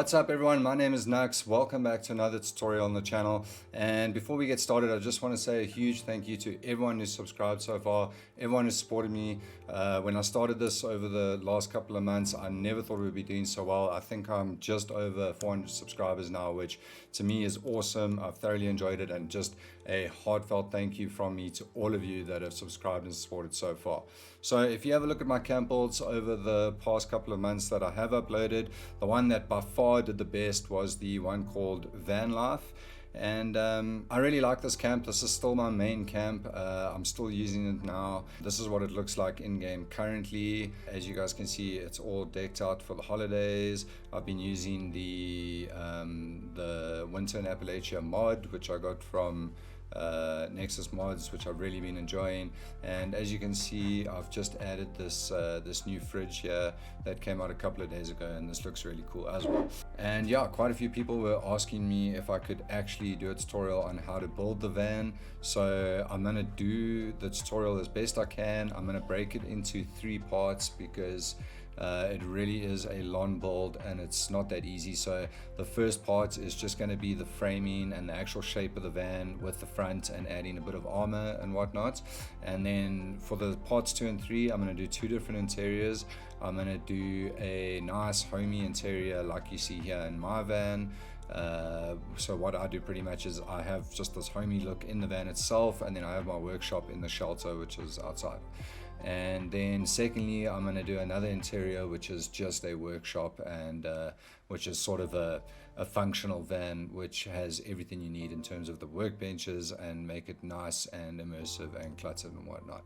What's up everyone, my name is Nux. Welcome back to another tutorial on the channel. And before we get started, I just want to say a huge thank you to everyone who's subscribed so far, everyone who's supported me. When I started this over the last couple of months, I never thought we would be doing so well. I think I'm just over 400 subscribers now, which to me is awesome. I've thoroughly enjoyed it, and just a heartfelt thank you from me to all of you that have subscribed and supported so far. So if you have a look at my camp builds over the past couple of months that I have uploaded, the one that by far did the best was the one called Van Life. And I really like this camp. This is still my main camp. I'm still using it now. This is what it looks like in game currently. As you guys can see, it's all decked out for the holidays. I've been using the Winter in Appalachia mod, which I got from Nexus Mods, which I've really been enjoying. And as you can see, I've just added this new fridge here that came out a couple of days ago, and this looks really cool as well. And yeah, quite a few people were asking me if I could actually do a tutorial on how to build the van. So I'm gonna do the tutorial as best I can. I'm gonna break it into 3 parts because it really is a long build and it's not that easy. So the first part is just going to be the framing and the actual shape of the van with the front and adding a bit of armor and whatnot. And then for the parts 2 and 3, I'm going to do 2 different interiors. I'm going to do a nice homey interior like you see here in my van. So what I do pretty much is I have just this homey look in the van itself, and then I have my workshop in the shelter, which is outside. And then secondly, I'm going to do another interior which is just a workshop, and which is sort of a functional van which has everything you need in terms of the workbenches, and make it nice and immersive and cluttered and whatnot.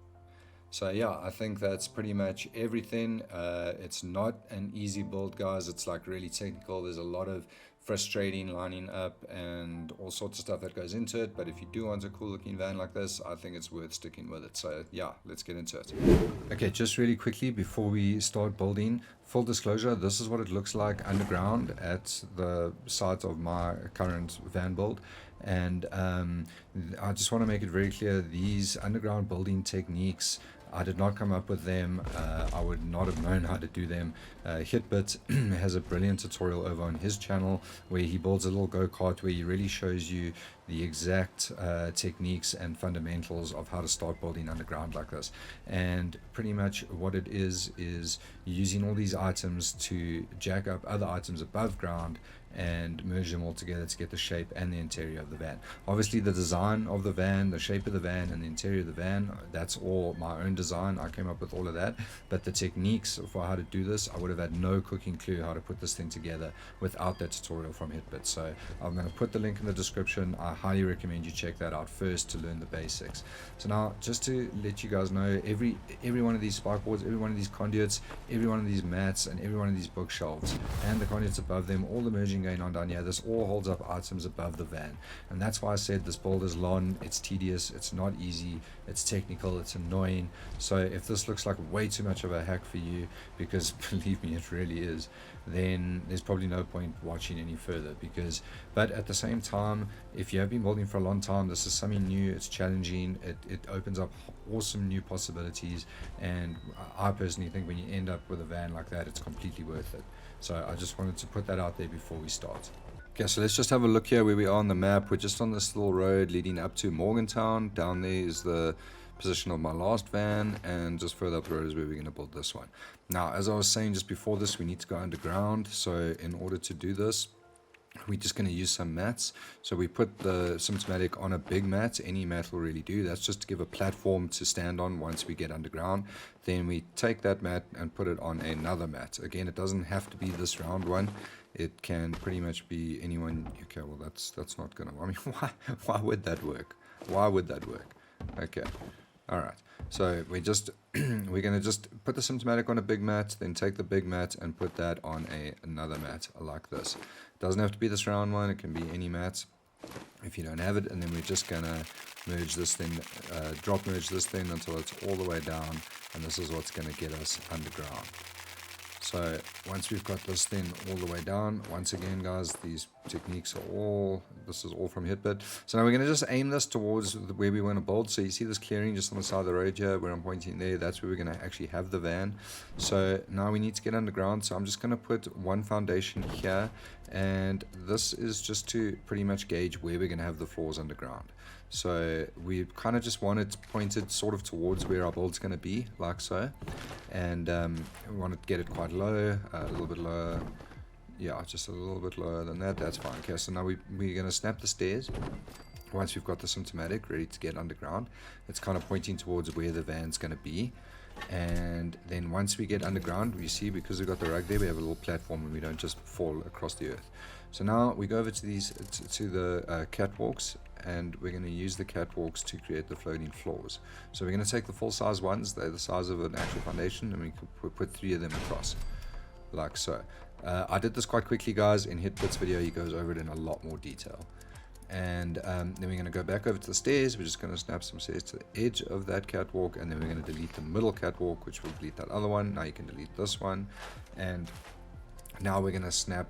So yeah, I think that's pretty much everything. It's not an easy build, guys. It's like really technical. There's a lot of frustrating lining up and all sorts of stuff that goes into it, but if you do want a cool looking van like this, I think it's worth sticking with it. So yeah, let's get into it. Okay, just really quickly before we start building, full disclosure, this is what it looks like underground at the site of my current van build. And I just want to make it very clear, these underground building techniques, I did not come up with them. I would not have known how to do them. Hitbit has a brilliant tutorial over on his channel where he builds a little go-kart where he really shows you the exact techniques and fundamentals of how to start building underground like this. And pretty much what it is using all these items to jack up other items above ground and merge them all together to get the shape and the interior of the van. Obviously the design of the van, the shape of the van and the interior of the van, that's all my own design. I came up with all of that, but the techniques for how to do this, I would have had no cooking clue how to put this thing together without that tutorial from Hitbit. So I'm going to put the link in the description. I highly recommend you check that out first to learn the basics. So now, just to let you guys know, every one of these spike boards, every one of these conduits, every one of these mats, and every one of these bookshelves and the conduits above them, all the merging going on down here, this all holds up items above the van. And that's why I said this build is long, it's tedious, it's not easy, it's technical, it's annoying. So if this looks like way too much of a hack for you, because believe me, it really is, then there's probably no point watching any further. But at the same time, if you have been building for a long time, this is something new, it's challenging, it opens up awesome new possibilities, and I personally think when you end up with a van like that, it's completely worth it. So I just wanted to put that out there before we start. Okay, so let's just have a look here where we are on the map. We're just on this little road leading up to Morgantown. Down there is the position of my last van, and just further up the road is where we're going to build this one. Now, as I was saying just before this, we need to go underground. So in order to do this, we're just going to use some mats. So we put the Symptomatic on a big mat. Any mat will really do. That's just to give a platform to stand on once we get underground. Then we take that mat and put it on another mat. Again, it doesn't have to be this round one. It can pretty much be anyone. Okay, well that's not gonna, I mean, why would that work? Why would that work? Okay, all right. So we're gonna just put the Symptomatic on a big mat, then take the big mat and put that on another mat like this. It doesn't have to be this round one, it can be any mat if you don't have it. And then we're just gonna merge this thing, drop merge this thing until it's all the way down, and this is what's gonna get us underground. So So once we've got this then all the way down, once again guys, these techniques are all, this is all from Hitbit. So now we're going to just aim this towards where we want to build. So you see this clearing just on the side of the road here where I'm pointing there, that's where we're going to actually have the van. So now we need to get underground, so I'm just going to put one foundation here, and this is just to pretty much gauge where we're going to have the floors underground. So we kind of just want it pointed sort of towards where our build's going to be, like so. And we want to get it quite low, a little bit lower. Yeah, just a little bit lower than that. That's fine. Okay, so now we're going to snap the stairs. Once we've got the symptomatic ready to get underground, it's kind of pointing towards where the van's going to be. And then once we get underground, we see, because we've got the rug there, we have a little platform and we don't just fall across the earth. So now we go over to these to the catwalks, and we're going to use the catwalks to create the floating floors. So we're going to take the full size ones, they're the size of an actual foundation, and we could put 3 of them across, like so. I did this quite quickly guys. In Hitbit's video he goes over it in a lot more detail. And then we're going to go back over to the stairs. We're just going to snap some stairs to the edge of that catwalk, and then we're going to delete the middle catwalk, which will delete that other one. Now you can delete this one, and now we're going to snap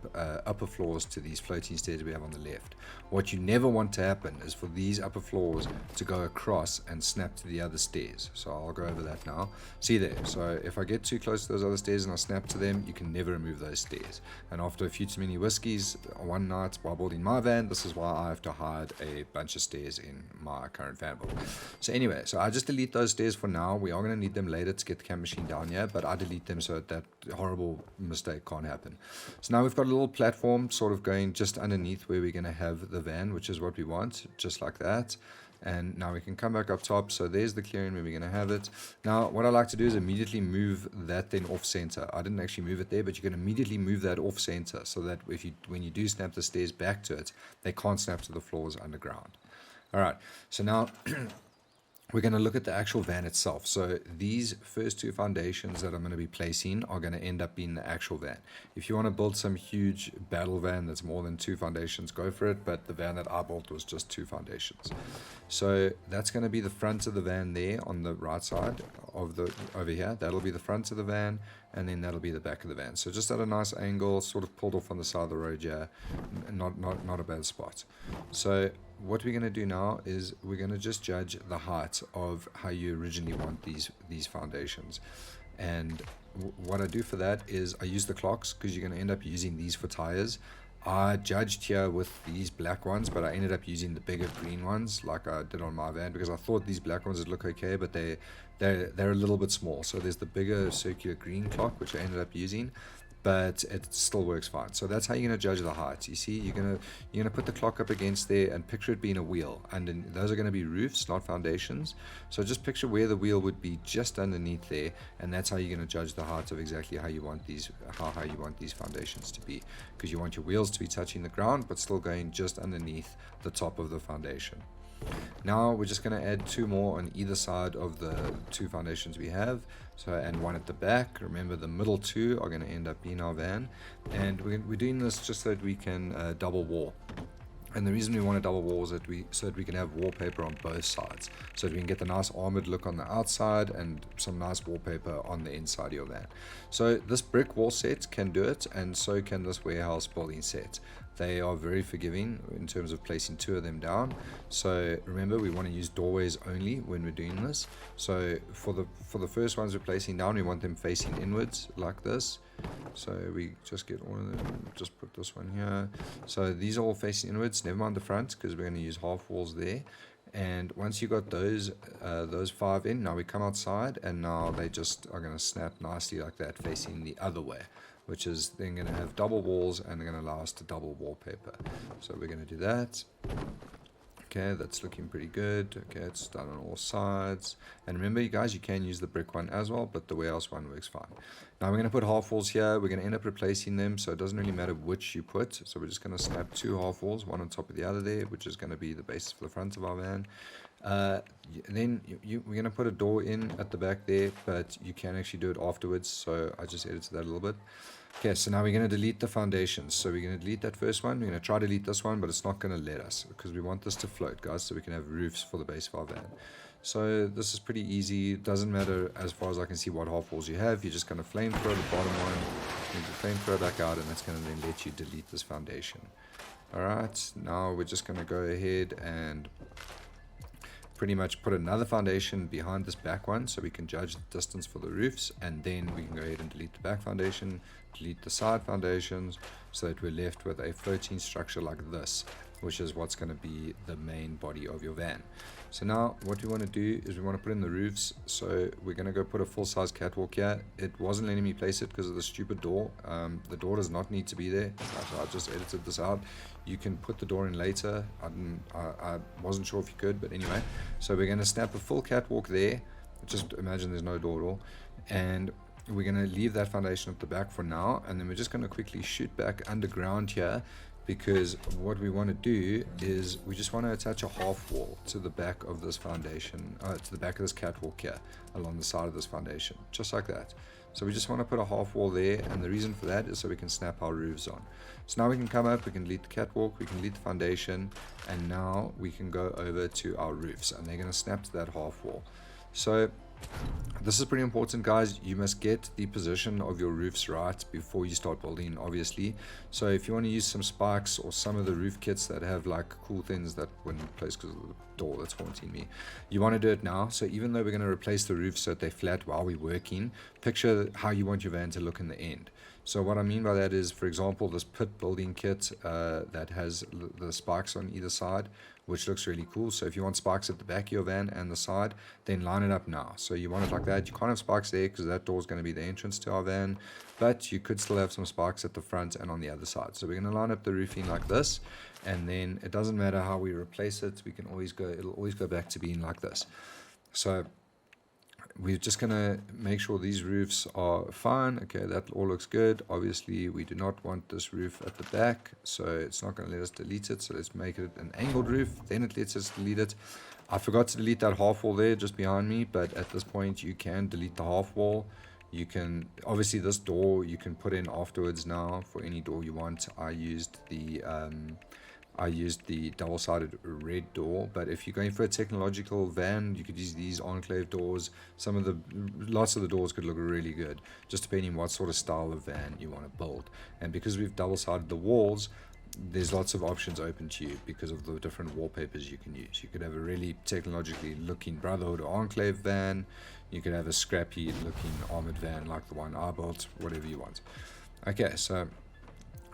upper floors to these floating stairs we have on the left. What you never want to happen is for these upper floors to go across and snap to the other stairs. So I'll go over that now. See there, so if I get too close to those other stairs and I snap to them, you can never remove those stairs. And after a few too many whiskeys one night while building my van, this is why I have to hide a bunch of stairs in my current van build. So anyway, so I just delete those stairs for now. We are going to need them later to get the camp machine down here, but I delete them so that horrible mistake can't happen. So now we've got a little platform sort of going just underneath where we're going to have the van, which is what we want, just like that. And now we can come back up top. So there's the clearing where we're going to have it. Now what I like to do is immediately move that then off center. I didn't actually move it there, but you can immediately move that off center so that when you do snap the stairs back to it, they can't snap to the floors underground. All right, so now we're going to look at the actual van itself. So these first 2 foundations that I'm going to be placing are going to end up being the actual van. If you want to build some huge battle van that's more than 2 foundations, go for it, but the van that I built was just 2 foundations. So that's going to be the front of the van there on the right side of the over here. That'll be the front of the van, and then that'll be the back of the van. So just at a nice angle, sort of pulled off on the side of the road here, not a bad spot. So what we're going to do now is we're going to just judge the height of how you originally want these foundations. And what I do for that is I use the clocks, because you're going to end up using these for tires. I judged here with these black ones, but I ended up using the bigger green ones like I did on my van, because I thought these black ones would look okay, but they're a little bit small. So there's the bigger circular green clock, which I ended up using, but it still works fine. So that's how you're going to judge the height. You see, you're gonna put the clock up against there and picture it being a wheel, and then those are going to be roofs, not foundations. So just picture where the wheel would be just underneath there, and that's how you're going to judge the height of exactly how you want these foundations to be, because you want your wheels to be touching the ground but still going just underneath the top of the foundation. Now we're just going to add 2 more on either side of the 2 foundations we have. So, and 1 at the back. Remember, the middle 2 are going to end up being our van, and we're doing this just so that we can double wall. And the reason we want a double wall is so that we can have wallpaper on both sides, so that we can get the nice armored look on the outside and some nice wallpaper on the inside of your van. So this brick wall set can do it, and so can this warehouse building set. They are very forgiving in terms of placing 2 of them down. So remember, we want to use doorways only when we're doing this. So for the first ones we're placing down, we want them facing inwards like this. So we just get all of them, just put this one here. So these are all facing inwards, never mind the front, because we're going to use half walls there. And once you got those 5 in, now we come outside, and now they just are going to snap nicely like that, facing the other way, which is then going to have double walls, and they're going to allow us to double wallpaper. So we're going to do that. Okay, that's looking pretty good. Okay, it's done on all sides. And remember, you guys, you can use the brick one as well, but the warehouse one works fine. Now we're going to put half walls here. We're going to end up replacing them, so it doesn't really matter which you put. So we're just going to snap 2 half walls, one on top of the other there, which is going to be the basis for the front of our van. Then we're going to put a door in at the back there, but you can actually do it afterwards, so I just edited that a little bit. Okay, so now we're going to delete the foundations. So we're going to delete that first one. We're going to try to delete this one, but it's not going to let us, because we want this to float, guys, so we can have roofs for the base of our van. So this is pretty easy. It doesn't matter, as far as I can see, what half walls you have. You're just going to flamethrow the bottom one, going to plain throw back out, and that's going to then let you delete this foundation. Alright, now we're just going to go ahead and pretty much put another foundation behind this back one so we can judge the distance for the roofs, and then we can go ahead and delete the back foundation, delete the side foundations, so that we're left with a floating structure like this, which is what's going to be the main body of your van. So now what we want to do is we want to put in the roofs. So we're going to go put a full-size catwalk here. It wasn't letting me place it because of the stupid door. The door does not need to be there. So I just edited this out. You can put the door in later. I wasn't sure if you could, but anyway. So we're going to snap a full catwalk there. Just imagine there's no door at all. And we're going to leave that foundation at the back for now. And then we're just going to quickly shoot back underground here, because what we want to do is we just want to attach a half wall to the back of this foundation, to the back of this catwalk here, along the side of this foundation, just like that. So we just want to put a half wall there, and the reason for that is so we can snap our roofs on. So now we can come up, we can delete the catwalk, we can delete the foundation, and now we can go over to our roofs, and they're going to snap to that half wall. So this is pretty important, guys. You must get the position of your roofs right before you start building, obviously. So if you want to use some spikes or some of the roof kits that have like cool things that wouldn't place because of the door that's haunting me, you want to do it now. So even though we're going to replace the roof so that they're flat while we're working, picture how you want your van to look in the end. So what I mean by that is, for example, this pit building kit that has the spikes on either side, which looks really cool. So if you want spikes at the back of your van and the side, then line it up now. So you want it like that. You can't have spikes there because that door is going to be the entrance to our van, but you could still have some spikes at the front and on the other side. So we're going to line up the roofing like this, and then it doesn't matter how we replace it. We can always go, it'll always go back to being like this. So we're just going to make sure these roofs are fine. Okay, that all looks good. Obviously, we do not want this roof at the back, so it's not going to let us delete it. So let's make it an angled roof, then it lets us delete it. I forgot to delete that half wall there just behind me, but at this point you can delete the half wall. You can, obviously this door you can put in afterwards now for any door you want. I used the double-sided red door, but if you're going for a technological van, you could use these enclave doors. Lots of the doors could look really good, just depending what sort of style of van you want to build. And because we've double-sided the walls, there's lots of options open to you because of the different wallpapers you can use. You could have a really technologically looking Brotherhood or Enclave van. You could have a scrappy looking armored van like the one I built, whatever you want. Okay, so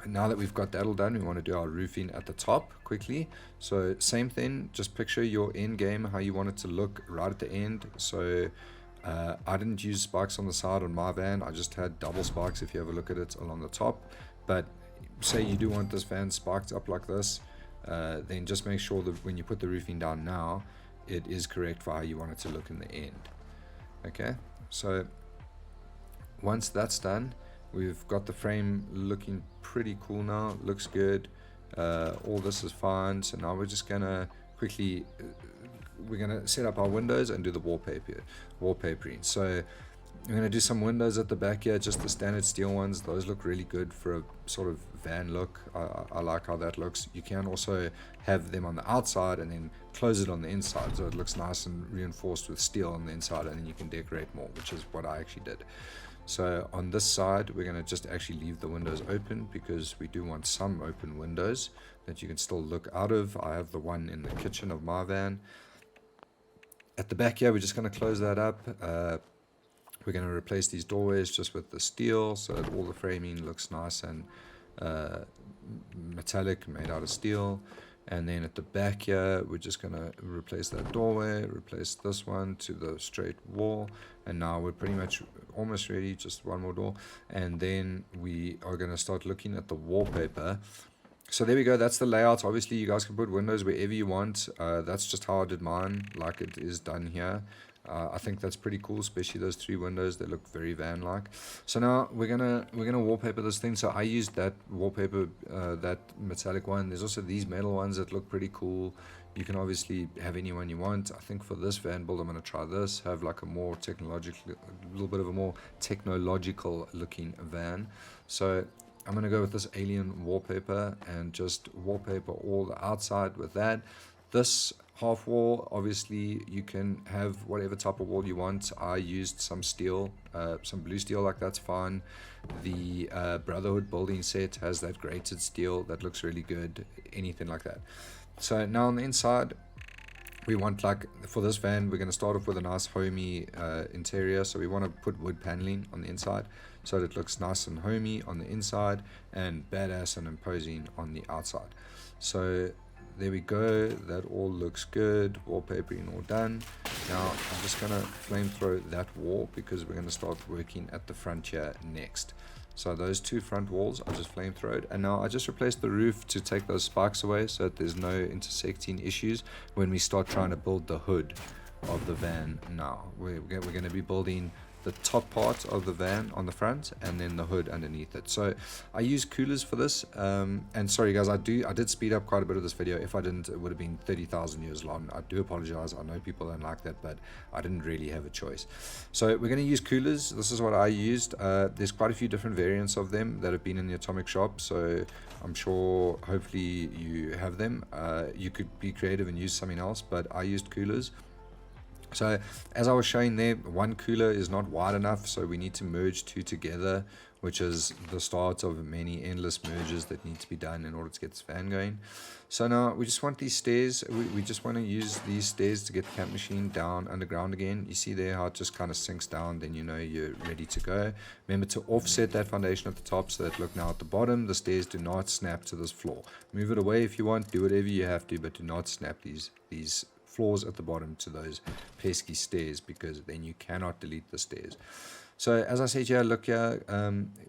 now that we've got that all done, we want to do our roofing at the top quickly. So same thing, just picture your end game, how you want it to look right at the end. So I didn't use spikes on the side on my van. I just had double spikes if you have a look at it along the top. But say you do want this van spiked up like this, then just make sure that when you put the roofing down now, it is correct for how you want it to look in the end. Okay, so once that's done, we've got the frame looking pretty cool now. Looks good. All this is fine. So now we're just gonna quickly we're gonna set up our windows and do the wallpapering. So we're gonna do some windows at the back here, just the standard steel ones. Those look really good for a sort of van look. I like how that looks. You can also have them on the outside and then close it on the inside, so it looks nice and reinforced with steel on the inside, and then you can decorate more, which is what I actually did. So on this side, we're going to just actually leave the windows open because we do want some open windows that you can still look out of. I have the one in the kitchen of my van. At the back here, we're just going to close that up. We're going to replace these doorways just with the steel so that all the framing looks nice and metallic, made out of steel. And then at the back here, we're just going to replace that doorway, replace this one to the straight wall. And now we're pretty much almost ready, just one more door. And then we are going to start looking at the wallpaper. So there we go, that's the layout. Obviously, you guys can put windows wherever you want. That's just how I did mine, like it is done here. I think that's pretty cool, especially those 3 windows. They look very van-like. So now we're gonna wallpaper this thing. So I used that wallpaper, that metallic one. There's also these metal ones that look pretty cool. You can obviously have any one you want. I think for this van build, I'm gonna try this. Have like a more technological, a little bit of a more technological looking van. So I'm gonna go with this alien wallpaper and just wallpaper all the outside with that. This Half wall, obviously you can have whatever type of wall you want. I used some steel, some blue steel, like that's fine. The Brotherhood building set has that grated steel that looks really good, anything like that. So now on the inside, we want, like for this van, we're going to start off with a nice homey interior. So we want to put wood paneling on the inside so that it looks nice and homey on the inside and badass and imposing on the outside. So there we go, that all looks good. Wallpapering all done. Now I'm just going to flamethrow that wall because we're going to start working at the front here next. So those two front walls I just flamethrowed, and now I just replaced the roof to take those spikes away so that there's no intersecting issues when we start trying to build the hood of the van. Now we're going to be building the top part of the van on the front and then the hood underneath it. So I use coolers for this, and sorry guys, I did speed up quite a bit of this video. If I didn't, it would have been 30,000 years long. I do apologize. I know people don't like that, but I didn't really have a choice. So we're going to use coolers. This is what I used. There's quite a few different variants of them that have been in the Atomic shop, so I'm sure hopefully you have them. You could be creative and use something else, but I used coolers. So as I was showing there, one cooler is not wide enough, so we need to merge two together, which is the start of many endless merges that need to be done in order to get this van going. So now we just want these stairs, we just want to use these stairs to get the camp machine down underground again. You see there how it just kind of sinks down, then you know you're ready to go. Remember to offset that foundation at the top so that, look, now at the bottom the stairs do not snap to this floor. Move it away if you want, do whatever you have to, but do not snap these floors at the bottom to those pesky stairs, because then you cannot delete the stairs. So as I said here, look here,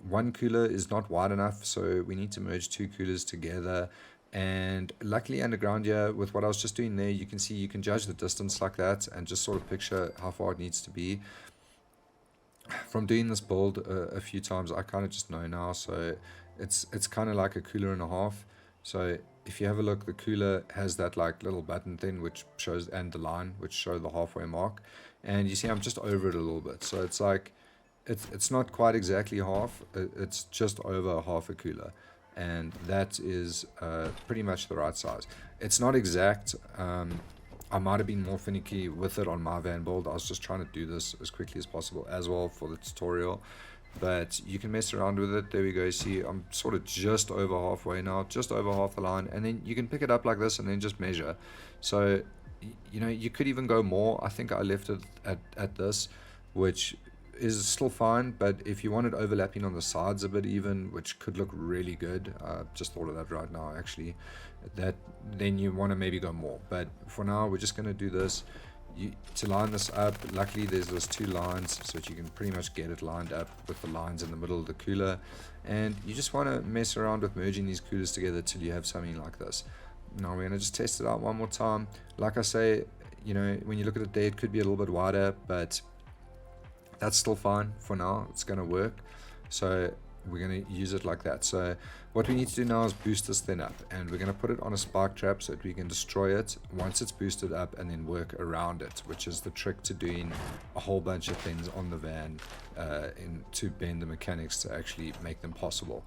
one cooler is not wide enough, so we need to merge two coolers together. And luckily underground here, with what I was just doing there, you can see you can judge the distance like that and just sort of picture how far it needs to be. From doing this build a few times, I kind of just know now. So it's kind of like a cooler and a half. So if you have a look, the cooler has that like little button thing which shows, and the line which show the halfway mark, and you see I'm just over it a little bit. So it's like it's not quite exactly half, it's just over half a cooler, and that is pretty much the right size. It's not exact. I might have been more finicky with it on my van build. I was just trying to do this as quickly as possible as well for the tutorial, but you can mess around with it. There we go. See, I'm sort of just over halfway now, just over half the line, and then you can pick it up like this and then just measure. So you know, you could even go more. I think I left it at this, which is still fine, but if you want it overlapping on the sides a bit even, which could look really good, just thought of that right now actually, that then you want to maybe go more. But for now we're just going to do this. To line this up, luckily there's those two lines so that you can pretty much get it lined up with the lines in the middle of the cooler, and you just want to mess around with merging these coolers together till you have something like this. Now we're going to just test it out one more time. Like I say, you know, when you look at it there, it could be a little bit wider, but that's still fine for now. It's going to work. So we're going to use it like that. So what we need to do now is boost this thing up, and we're going to put it on a spark trap so that we can destroy it once it's boosted up, and then work around it, which is the trick to doing a whole bunch of things on the van to bend the mechanics to actually make them possible.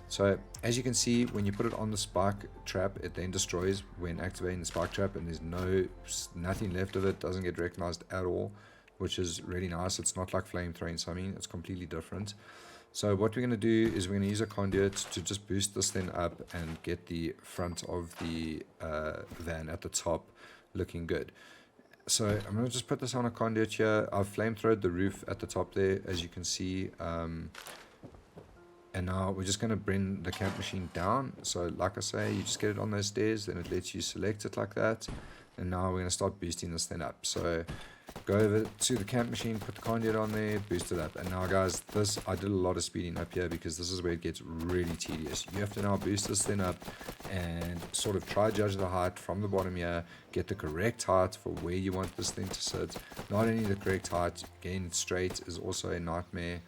So as you can see, when you put it on the spark trap, it then destroys when activating the spark trap, and there's nothing left of it, doesn't get recognized at all, which is really nice. It's not like flame throwing something, it's completely different. So what we're going to do is we're going to use a conduit to just boost this thing up and get the front of the van at the top looking good. So I'm going to just put this on a conduit here. I've flame throwed the roof at the top there, as you can see. And now we're just going to bring the camp machine down. So like I say, you just get it on those stairs, then it lets you select it like that. And now we're going to start boosting this thing up. So go over to the camp machine, put the conduit on there, boost it up. And now guys, this, I did a lot of speeding up here because this is where it gets really tedious. You have to now boost this thing up and sort of try judge the height from the bottom here, get the correct height for where you want this thing to sit. Not only the correct height, getting it straight is also a nightmare.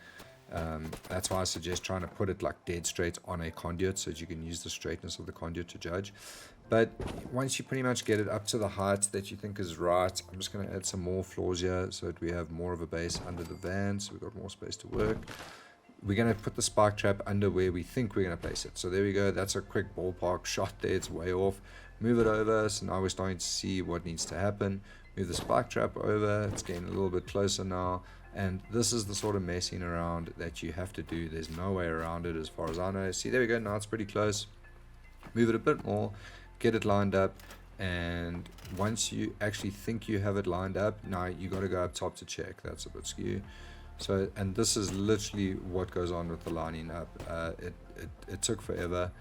That's why I suggest trying to put it like dead straight on a conduit so that you can use the straightness of the conduit to judge. But once you pretty much get it up to the height that you think is right, I'm just going to add some more floors here so that we have more of a base under the van, so we've got more space to work. we're going to put the spark trap under where we think we're going to place it. So there we go. That's a quick ballpark shot there. It's way off. Move it over. So now we're starting to see what needs to happen. Move the spark trap over. It's getting a little bit closer now. And this is the sort of messing around that you have to do. There's no way around it as far as I know. See, there we go. Now it's pretty close. Move it a bit more. Get it lined up. And once you actually think you have it lined up, now you got to go up top to check. That's a bit skew. So, and this is literally what goes on with the lining up. It took forever.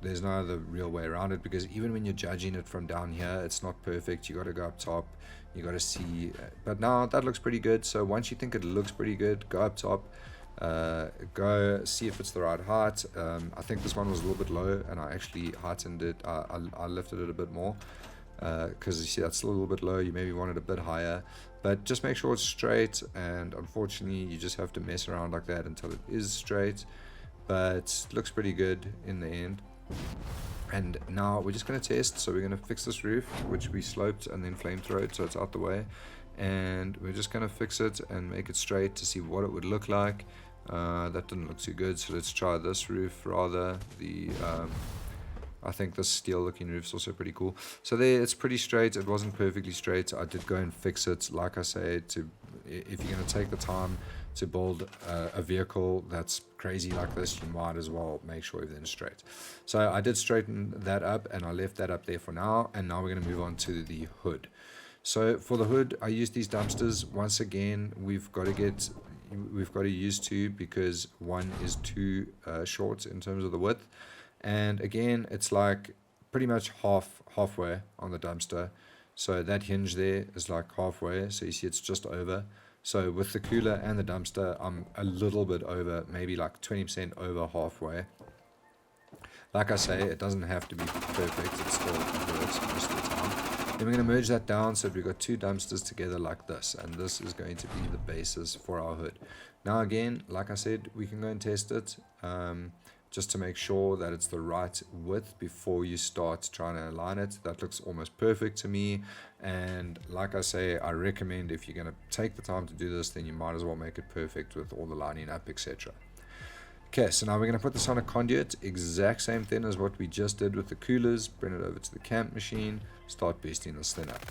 There's no other real way around it, because even when you're judging it from down here, it's not perfect. You got to go up top. You got to see. But now that looks pretty good. So once you think it looks pretty good, go up top. Go see if it's the right height. I think this one was a little bit low, and I actually heightened it. I lifted it a bit more, because you see that's a little bit low. You maybe want it a bit higher, but just make sure it's straight. And unfortunately, you just have to mess around like that until it is straight. But it looks pretty good in the end. And now we're just going to test. So we're going to fix this roof, which we sloped and then flamethrowed, so it's out the way. And we're just going to fix it and make it straight to see what it would look like. That didn't look too good, so let's try this roof rather. I think this steel looking roof is also pretty cool. So there, it's pretty straight. It wasn't perfectly straight. I did go and fix it. Like I say, if you're going to take the time to build a vehicle that's crazy like this, you might as well make sure everything's straight. So I did straighten that up, and I left that up there for now. And now we're going to move on to the hood. So for the hood, I used these dumpsters. Once again, we've got to use two, because one is too short in terms of the width. And again, it's like pretty much halfway on the dumpster. So that hinge there is like halfway. So you see it's just over. So with the cooler and the dumpster, I'm a little bit over, maybe like 20% over halfway. Like I say, it doesn't have to be perfect. It still works most of the time. Then we're going to merge that down so that we've got two dumpsters together like this. And this is going to be the basis for our hood. Now again, like I said, we can go and test it. Just to make sure that it's the right width before you start trying to align it. That looks almost perfect to me. And like I say, I recommend if you're going to take the time to do this, then you might as well make it perfect with all the lining up, etc. Okay, so now we're going to put this on a conduit, exact same thing as what we just did with the coolers. Bring it over to the camp machine, start boosting this thing up.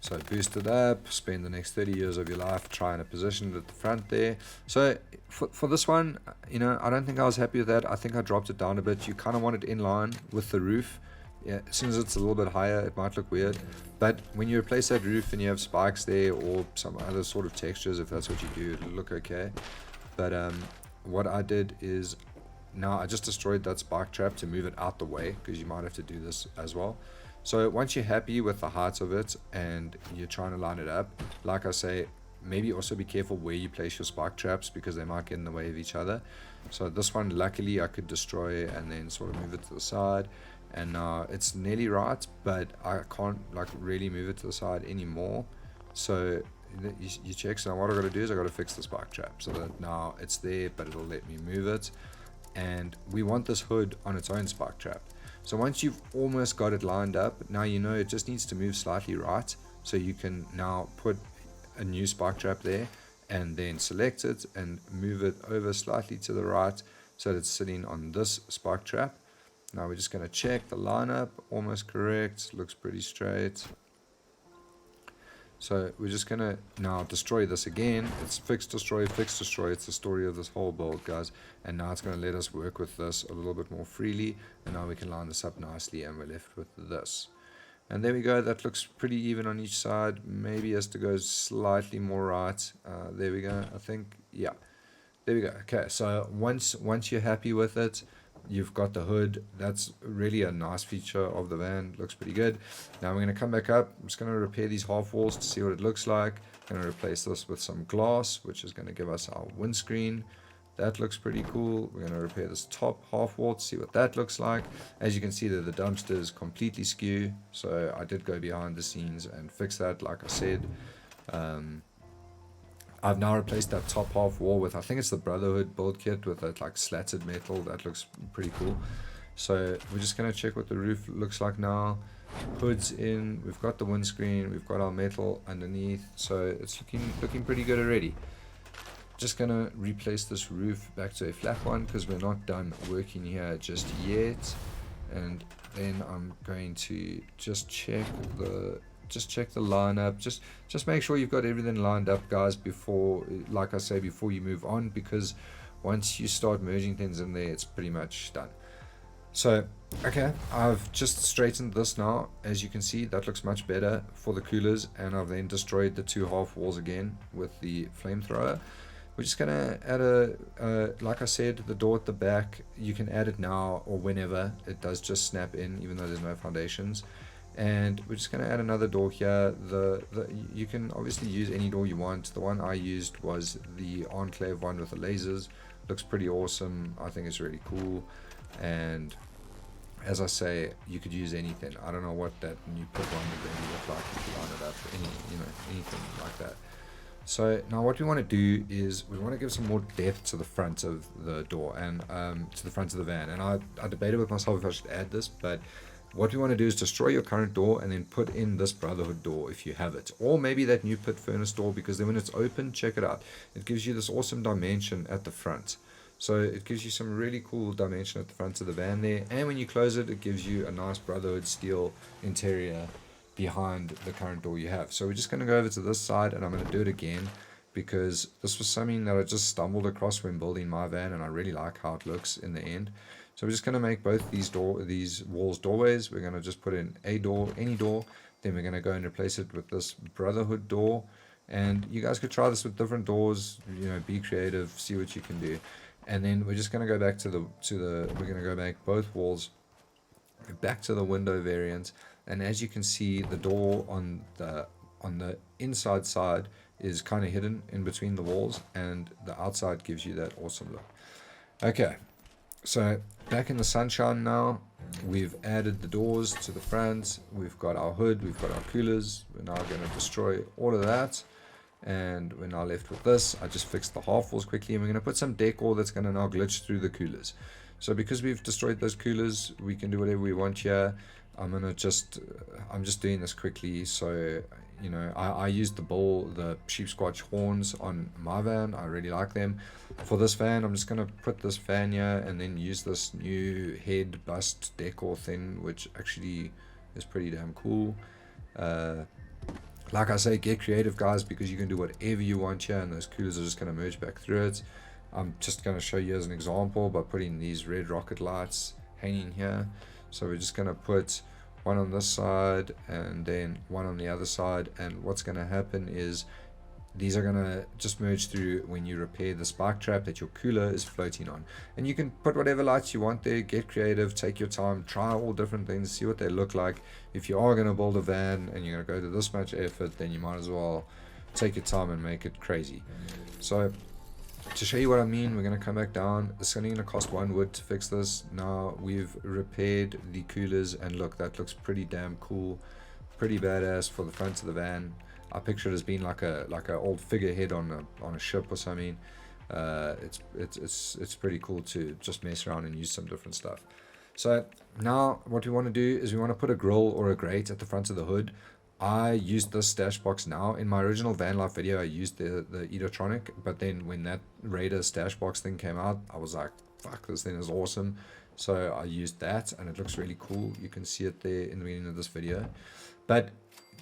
So boost it up, spend the next 30 years of your life trying to position it at the front there. So for this one, I don't think I was happy with that. I think I dropped it down a bit. You kind of want it in line with the roof. Yeah, as soon as it's a little bit higher, it might look weird. But when you replace that roof and you have spikes there or some other sort of textures, if that's what you do, it'll look okay. But what I did is, now I just destroyed that spike trap to move it out the way, because you might have to do this as well. So once you're happy with the height of it and you're trying to line it up, like I say, maybe also be careful where you place your spark traps, because they might get in the way of each other. So this one, luckily, I could destroy and then sort of move it to the side. And now it's nearly right, but I can't really move it to the side anymore. So you check. So what I got to do is I got to fix the spark trap so that now it's there, but it'll let me move it. And we want this hood on its own spark trap. So once you've almost got it lined up, now you know it just needs to move slightly right. So you can now put a new spark trap there and then select it and move it over slightly to the right so that it's sitting on this spark trap. Now we're just going to check the lineup, almost correct, looks pretty straight. So we're just going to now destroy this again. It's fix, destroy, fix, destroy. It's the story of this whole build, guys. And now it's going to let us work with this a little bit more freely. And now we can line this up nicely, and we're left with this. And there we go. That looks pretty even on each side. Maybe has to go slightly more right. There we go, I think. Yeah, there we go. Okay, so once you're happy with it, you've got the hood. That's really a nice feature of the van. Looks pretty good. Now we're going to come back up. I'm just going to repair these half walls to see what it looks like. I'm going to replace this with some glass, which is going to give us our windscreen. That looks pretty cool. We're going to repair this top half wall to see what that looks like. As you can see that the dumpster is completely skew. So I did go behind the scenes and fix that, like I said. I've now replaced that top half wall with, I think it's the Brotherhood build kit with that like slatted metal. That looks pretty cool. So we're just going to check what the roof looks like now. Hood's in, we've got the windscreen, we've got our metal underneath. So it's looking pretty good already. just gonna replace this roof back to a flat one because we're not done working here just yet. And then I'm going to just check the lineup. Just make sure you've got everything lined up, guys, before, like I say, before you move on, because once you start merging things in there, it's pretty much done. So okay, I've just straightened this now. As you can see, that looks much better for the coolers, and I've then destroyed the 2 half walls again with the flamethrower. We're just gonna add like I said, the door at the back. You can add it now or whenever. It does just snap in, even though there's no foundations. And we're just gonna add another door here. You can obviously use any door you want. The one I used was the Enclave one with the lasers. Looks pretty awesome. I think it's really cool. And as I say, you could use anything. I don't know what that new put one would really look like. You could line it up, anything like that. So now what we want to do is we want to give some more depth to the front of the door and to the front of the van. And I debated with myself if I should add this, but what we want to do is destroy your current door and then put in this Brotherhood door if you have it, or maybe that new pit furnace door, because then when it's open, check it out, it gives you this awesome dimension at the front. So it gives you some really cool dimension at the front of the van there, and when you close it, it gives you a nice Brotherhood steel interior behind the current door you have. So we're just going to go over to this side, and I'm going to do it again because this was something that I just stumbled across when building my van, and I really like how it looks in the end. So we're just going to make both these walls doorways. We're going to just put in a door, any door, then we're going to go and replace it with this Brotherhood door. And you guys could try this with different doors, be creative, see what you can do. And then we're just going to go back we're going to go back both walls back to the window variant. And as you can see, the door on the inside side is kind of hidden in between the walls, and the outside gives you that awesome look. Okay, so back in the sunshine now. We've added the doors to the front. We've got our hood. We've got our coolers. We're now going to destroy all of that. And we're now left with this. I just fixed the half walls quickly, and we're going to put some decor that's going to now glitch through the coolers. So because we've destroyed those coolers, we can do whatever we want here. I'm just doing this quickly. So I used the sheep squatch horns on my van. I really like them. For this van, I'm just gonna put this fan here and then use this new head bust decor thing, which actually is pretty damn cool. Like I say, get creative, guys, because you can do whatever you want here, and those coolers are just gonna merge back through it. I'm just gonna show you as an example by putting these red rocket lights hanging here. So we're just gonna put one on this side and then one on the other side, and what's going to happen is these are going to just merge through when you repair the spark trap that your cooler is floating on. And you can put whatever lights you want there, get creative, take your time, try all different things, see what they look like. If you are going to build a van and you're going to go to this much effort, then you might as well take your time and make it crazy. So to show you what I mean, we're going to come back down. It's only going to cost 1 wood to fix this. Now we've repaired the coolers, and look, that looks pretty damn cool, pretty badass for the front of the van. I picture it as being like a old figurehead on a ship or something. It's pretty cool to just mess around and use some different stuff. So now what we want to do is we want to put a grill or a grate at the front of the hood. I used this stash box now. In my original van life video, I used the Edotronic, but then when that Raider stash box thing came out, I was like, fuck, this thing is awesome. So I used that, and it looks really cool. You can see it there in the beginning of this video. But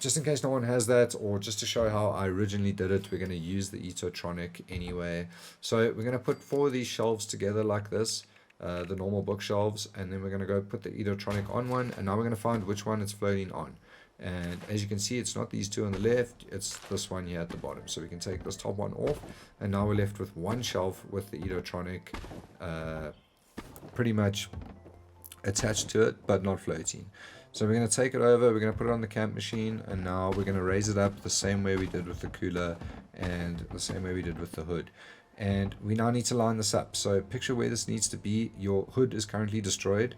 just in case no one has that, or just to show how I originally did it, we're going to use the Edotronic anyway. So we're going to put 4 of these shelves together like this, the normal bookshelves, and then we're going to go put the Edotronic on one, and now we're going to find which one it's floating on. And as you can see, it's not these 2 on the left, it's this one here at the bottom. So we can take this top one off, and now we're left with one shelf with the Edotronic pretty much attached to it, but not floating. So we're going to take it over, we're going to put it on the camp machine, and now we're going to raise it up the same way we did with the cooler and the same way we did with the hood. And we now need to line this up. So picture where this needs to be. Your hood is currently destroyed,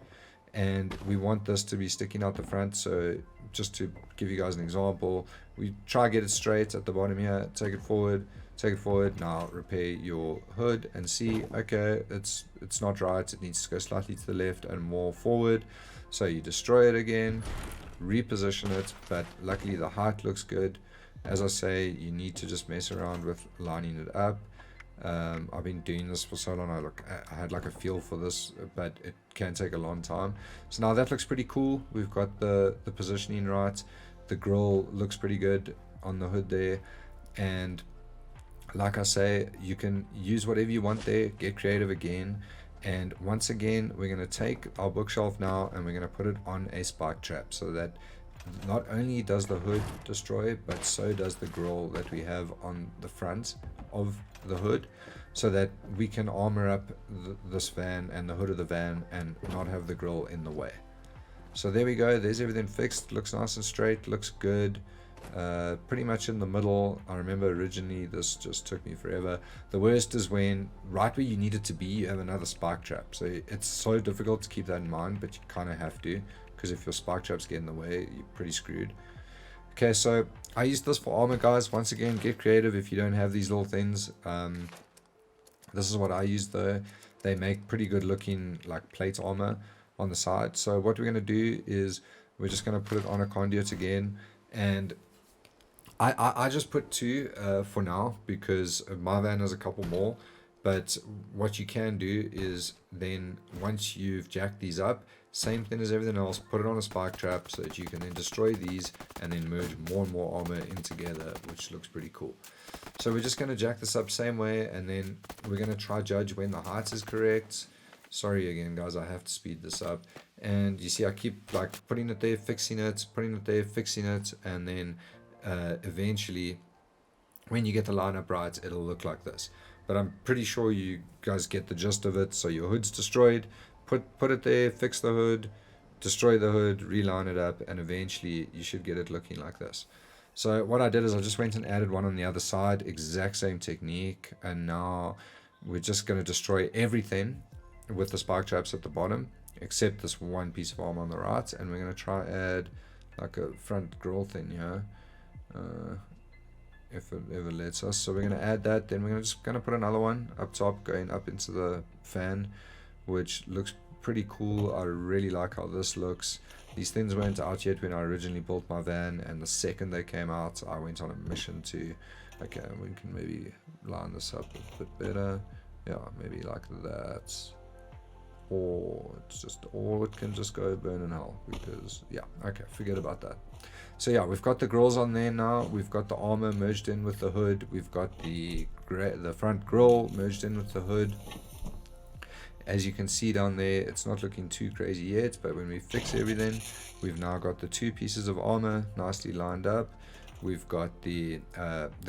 and we want this to be sticking out the front. So just to give you guys an example, we try to get it straight at the bottom here, take it forward, now repair your hood and see, okay, it's not right, it needs to go slightly to the left and more forward. So you destroy it again, reposition it, but luckily the height looks good. As I say, you need to just mess around with lining it up. I've been doing this for so long. I had like a feel for this, but it can take a long time. So now that looks pretty cool. We've got the positioning right. The grille looks pretty good on the hood there, and like I say, you can use whatever you want there. Get creative again. And once again, we're going to take our bookshelf now and we're going to put it on a spike trap, so that not only does the hood destroy, but so does the grille that we have on the front of the hood, so that we can armor up this van and the hood of the van and not have the grille in the way. So there we go. There's everything fixed. Looks nice and straight. Looks good. Pretty much in the middle. I remember originally this just took me forever. The worst is when right where you need it to be, you have another spike trap. So it's so difficult to keep that in mind, but you kind of have to, because if your spike traps get in the way, you're pretty screwed. Okay, so I used this for armor, guys. Once again, get creative if you don't have these little things. This is what I used though. They make pretty good looking like plate armor on the side. So what we're going to do is we're just going to put it on a conduit again, and I just put 2 for now because my van has a couple more. But what you can do is then once you've jacked these up, same thing as everything else, put it on a spike trap so that you can then destroy these and then merge more and more armor in together, which looks pretty cool. So we're just going to jack this up same way, and then we're going to try judge when the height is correct. Sorry again, guys, I have to speed this up. And you see I keep like putting it there, fixing it, putting it there, fixing it, and then eventually when you get the lineup right, it'll look like this. But I'm pretty sure you guys get the gist of it. So your hood's destroyed, put it there, fix the hood, destroy the hood, reline it up, and eventually you should get it looking like this. So what I did is I just went and added one on the other side, exact same technique, and now we're just going to destroy everything with the spike traps at the bottom, except this one piece of armor on the right, and we're going to try add like a front grille thing here. If it ever lets us. So we're going to add that, then we're just going to put another one up top going up into the fan, which looks pretty cool. I really like how this looks. These things weren't out yet when I originally built my van, and the second they came out I went on a mission to, okay, we can maybe line this up a bit better. Yeah, maybe like that, or it's just, or it can just go burn in hell, because yeah, okay, forget about that. So yeah, we've got the grills on there now. We've got the armor merged in with the hood. We've got the front grill merged in with the hood. As you can see down there, it's not looking too crazy yet, but when we fix everything, we've now got the 2 pieces of armor nicely lined up. We've got the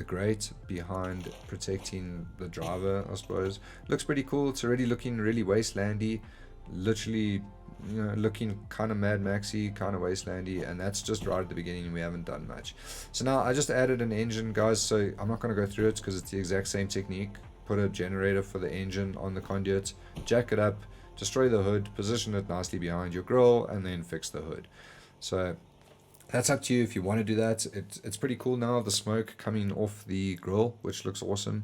grate behind protecting the driver, I suppose. Looks pretty cool. It's already looking really wastelandy, literally, you know, looking kind of Mad Maxy, kind of wastelandy, and that's just right at the beginning. We haven't done much. So now I just added an engine, guys, so I'm not going to go through it because it's the exact same technique. Put a generator for the engine on the conduit, jack it up, destroy the hood, position it nicely behind your grill, and then fix the hood. So that's up to you if you want to do that. It's pretty cool now, the smoke coming off the grill, which looks awesome.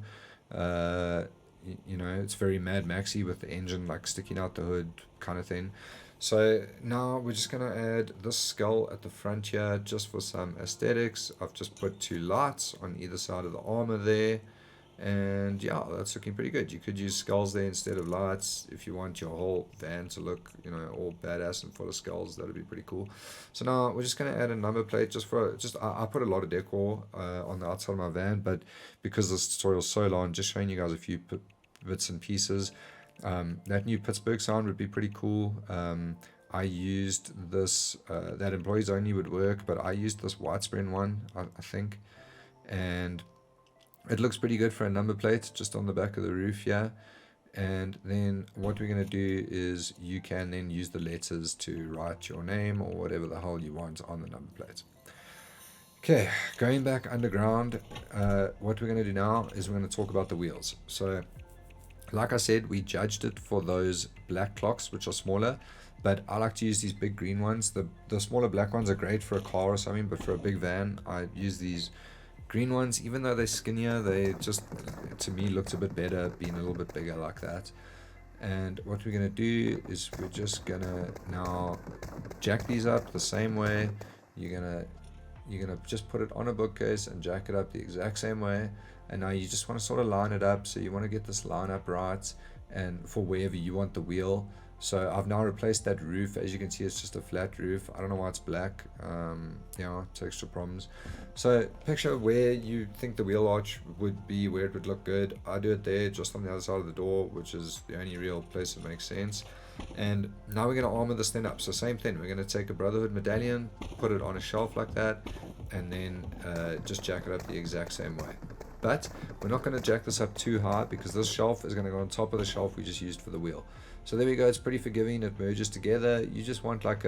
You know, it's very Mad Maxy with the engine like sticking out the hood kind of thing. So now we're just going to add this skull at the front here just for some aesthetics. I've just put 2 lights on either side of the armor there. And yeah, that's looking pretty good. You could use skulls there instead of lights if you want your whole van to look, you know, all badass and full of skulls. That would be pretty cool. So now we're just going to add a number plate I put a lot of decor on the outside of my van, but because this tutorial is so long, just showing you guys a few bits and pieces. That new Pittsburgh sound would be pretty cool. I used this, that employees only would work, but I used this widespread one, I think, and it looks pretty good for a number plate just on the back of the roof here. And then what we're going to do is you can then use the letters to write your name or whatever the hell you want on the number plate. Okay, going back underground, what we're going to do now is we're going to talk about the wheels. So like I said, we judged it for those black clocks, which are smaller, but I like to use these big green ones. The smaller black ones are great for a car or something, but for a big van, I use these green ones. Even though they're skinnier, they just, to me, looked a bit better being a little bit bigger like that. And what we're going to do is we're just going to now jack these up the same way. You're gonna just put it on a bookcase and jack it up the exact same way. and now you just want to sort of line it up. So you want to get this line up right, and for wherever you want the wheel. So I've now replaced that roof. As you can see, it's just a flat roof. I don't know why it's black. Texture problems. So picture where you think the wheel arch would be, where it would look good. I do it there, just on the other side of the door, which is the only real place that makes sense. And now we're going to armor this thing up. So same thing, we're going to take a Brotherhood medallion, put it on a shelf like that, and then just jack it up the exact same way. But we're not going to jack this up too high, because this shelf is going to go on top of the shelf we just used for the wheel. So there we go, it's pretty forgiving, it merges together. You just want like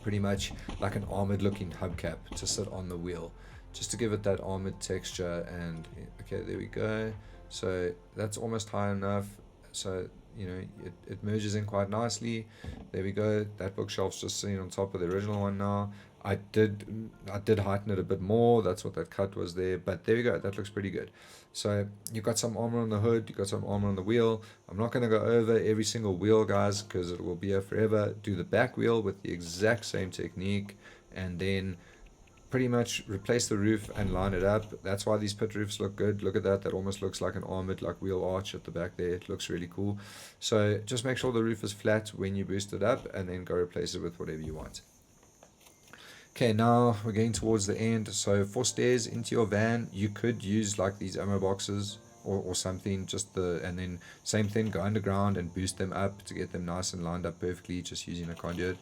pretty much like an armored looking hubcap to sit on the wheel, just to give it that armored texture. And okay, there we go. So that's almost high enough, so you know it merges in quite nicely. There we go, that bookshelf's just sitting on top of the original one now. I did heighten it a bit more, that's what that cut was there, but there we go, that looks pretty good. So you've got some armor on the hood, you've got some armor on the wheel. I'm not going to go over every single wheel, guys, because it will be here forever. Do the back wheel with the exact same technique, and then pretty much replace the roof and line it up. That's why these pit roofs look good. Look at that, that almost looks like an armored like wheel arch at the back there. It looks really cool. So just make sure the roof is flat when you boost it up, and then go replace it with whatever you want. Okay, now we're getting towards the end. So for stairs into your van, you could use like these ammo boxes or something, and then same thing, go underground and boost them up to get them nice and lined up perfectly, just using a conduit.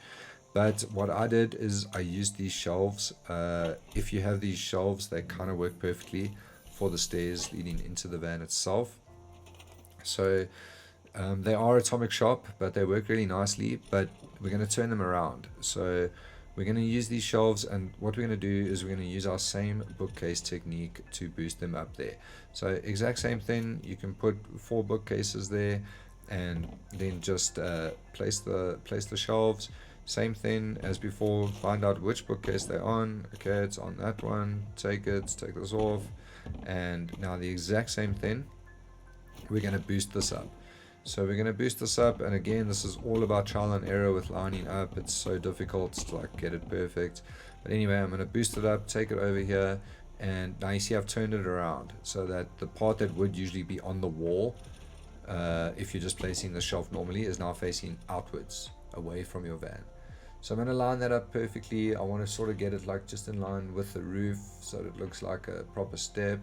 But what I did is I used these shelves. If you have these shelves, they kind of work perfectly for the stairs leading into the van itself. So they are atomic shop, but they work really nicely. But we're going to turn them around. So we're going to use these shelves, and what we're going to do is we're going to use our same bookcase technique to boost them up there. So exact same thing, you can put 4 bookcases there, and then just place the shelves. Same thing as before, find out which bookcase they're on. Okay, it's on that one, take this off, and now the exact same thing, we're going to boost this up. So we're going to boost this up, and again, this is all about trial and error with lining up. It's so difficult to like get it perfect, but anyway, I'm going to boost it up, take it over here, and now you see I've turned it around so that the part that would usually be on the wall, if you're just placing the shelf normally, is now facing outwards away from your van. So I'm going to line that up perfectly. I want to sort of get it like just in line with the roof so that it looks like a proper step.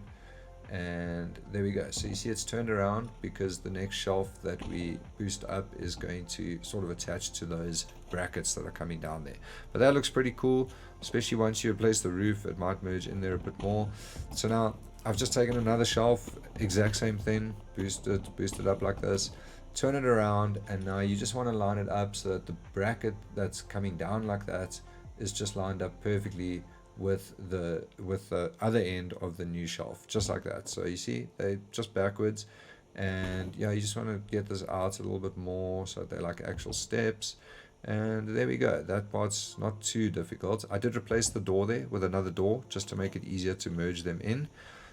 And there we go. So you see it's turned around because the next shelf that we boost up is going to sort of attach to those brackets that are coming down there. But that looks pretty cool, especially once you replace the roof. It might merge in there a bit more. So now I've just taken another shelf, exact same thing, boost it up like this, turn it around, and now you just want to line it up so that the bracket that's coming down like that is just lined up perfectly with the other end of the new shelf, just like that. So you see they just backwards, and yeah, you just want to get this out a little bit more so they're like actual steps. And there we go, that part's not too difficult. I did replace the door there with another door just to make it easier to merge them in,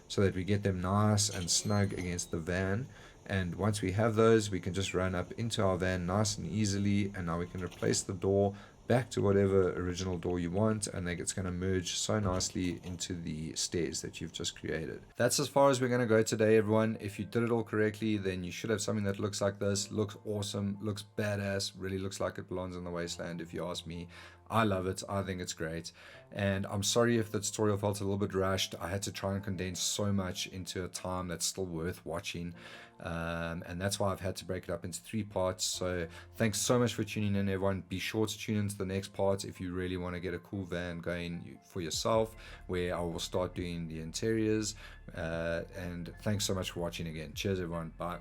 so that we get them nice and snug against the van. And once we have those, we can just run up into our van nice and easily, and now we can replace the door back to whatever original door you want, and then it's going to merge so nicely into the stairs that you've just created. That's as far as we're going to go today, everyone. If you did it all correctly, then you should have something that looks like this. Looks awesome, looks badass, really looks like it belongs in the wasteland, if you ask me. I love it. I think it's great. And I'm sorry if the tutorial felt a little bit rushed. I had to try and condense so much into a time that's still worth watching. And that's why I've had to break it up into 3 parts. So thanks so much for tuning in, everyone. Be sure to tune into the next part if you really want to get a cool van going for yourself, where I will start doing the interiors. And thanks so much for watching again. Cheers, everyone. Bye.